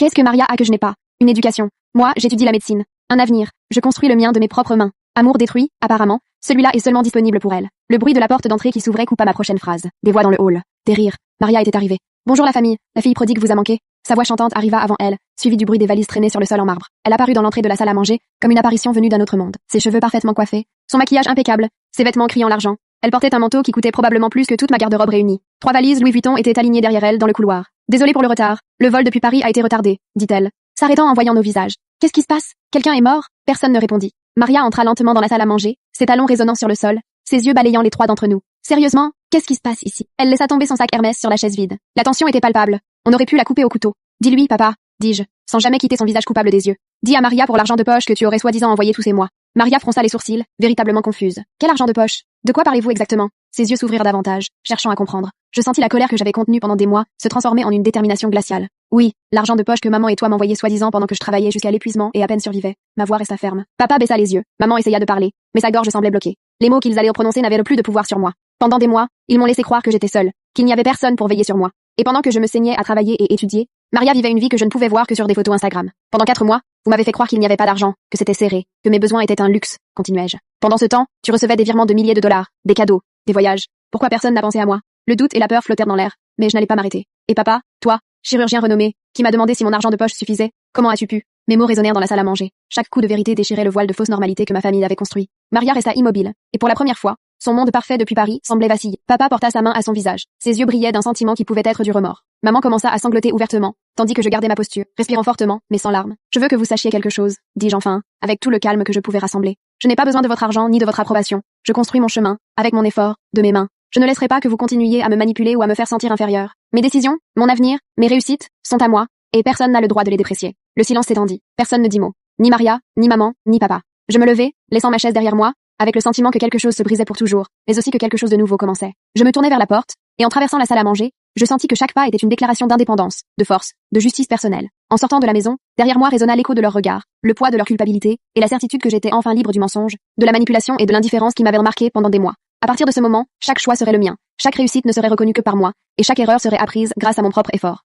Qu'est-ce que Maria a que je n'ai pas? Une éducation. Moi, j'étudie la médecine. Un avenir. Je construis le mien de mes propres mains. Amour détruit, apparemment. Celui-là est seulement disponible pour elle. Le bruit de la porte d'entrée qui s'ouvrait coupa ma prochaine phrase. Des voix dans le hall. Des rires. Maria était arrivée. Bonjour la famille. La fille prodigue vous a manqué. Sa voix chantante arriva avant elle, suivie du bruit des valises traînées sur le sol en marbre. Elle apparut dans l'entrée de la salle à manger, comme une apparition venue d'un autre monde. Ses cheveux parfaitement coiffés, son maquillage impeccable, ses vêtements criant l'argent. Elle portait un manteau qui coûtait probablement plus que toute ma garde-robe réunie. 3 valises Louis Vuitton étaient alignées derrière elle dans le couloir. Désolée pour le retard. Le vol depuis Paris a été retardé, dit-elle, s'arrêtant en voyant nos visages. Qu'est-ce qui se passe? Quelqu'un est mort? Personne ne répondit. Maria entra lentement dans la salle à manger, ses talons résonnant sur le sol, ses yeux balayant les 3 d'entre nous. Sérieusement? Qu'est-ce qui se passe ici? Elle laissa tomber son sac Hermès sur la chaise vide. La tension était palpable. On aurait pu la couper au couteau. Dis-lui, papa, dis-je, sans jamais quitter son visage coupable des yeux. Dis à Maria pour l'argent de poche que tu aurais soi-disant envoyé tous ces mois. Maria fronça les sourcils, véritablement confuse. Quel argent de poche? De quoi parlez-vous exactement? Ses yeux s'ouvrirent davantage, cherchant à comprendre. Je sentis la colère que j'avais contenue pendant des mois se transformer en une détermination glaciale. Oui, l'argent de poche que maman et toi m'envoyaient soi-disant pendant que je travaillais jusqu'à l'épuisement et à peine survivais. Ma voix resta ferme. Papa baissa les yeux. Maman essaya de parler, mais sa gorge semblait bloquée. Les mots qu'ils allaient prononcer n'avaient plus de pouvoir sur moi. Pendant des mois, ils m'ont laissé croire que j'étais seule, qu'il n'y avait personne pour veiller sur moi. Et pendant que je me saignais à travailler et étudier, Maria vivait une vie que je ne pouvais voir que sur des photos Instagram. Pendant 4 mois, vous m'avez fait croire qu'il n'y avait pas d'argent, que c'était serré, que mes besoins étaient un luxe, continuai-je. Pendant ce temps, tu recevais des virements de milliers de dollars, des cadeaux, des voyages. Pourquoi personne n'a pensé à moi? Le doute et la peur flottèrent dans l'air, mais je n'allais pas m'arrêter. Et papa, toi, chirurgien renommé, qui m'a demandé si mon argent de poche suffisait, comment as-tu pu? Mes mots résonnèrent dans la salle à manger. Chaque coup de vérité déchirait le voile de fausse normalité que ma famille avait construit. Maria resta immobile, et pour la première fois, son monde parfait depuis Paris semblait vaciller. Papa porta sa main à son visage. Ses yeux brillaient d'un sentiment qui pouvait être du remords. Maman commença à sangloter ouvertement, tandis que je gardais ma posture, respirant fortement, mais sans larmes. Je veux que vous sachiez quelque chose, dis-je enfin, avec tout le calme que je pouvais rassembler. Je n'ai pas besoin de votre argent ni de votre approbation. Je construis mon chemin, avec mon effort, de mes mains. Je ne laisserai pas que vous continuiez à me manipuler ou à me faire sentir inférieure. Mes décisions, mon avenir, mes réussites, sont à moi, et personne n'a le droit de les déprécier. Le silence s'étendit. Personne ne dit mot. Ni Maria, ni maman, ni papa. Je me levai, laissant ma chaise derrière moi, avec le sentiment que quelque chose se brisait pour toujours, mais aussi que quelque chose de nouveau commençait. Je me tournai vers la porte, et en traversant la salle à manger, je sentis que chaque pas était une déclaration d'indépendance, de force, de justice personnelle. En sortant de la maison, derrière moi résonna l'écho de leur regard, le poids de leur culpabilité, et la certitude que j'étais enfin libre du mensonge, de la manipulation et de l'indifférence qui m'avaient remarqué pendant des mois. À partir de ce moment, chaque choix serait le mien, chaque réussite ne serait reconnue que par moi, et chaque erreur serait apprise grâce à mon propre effort.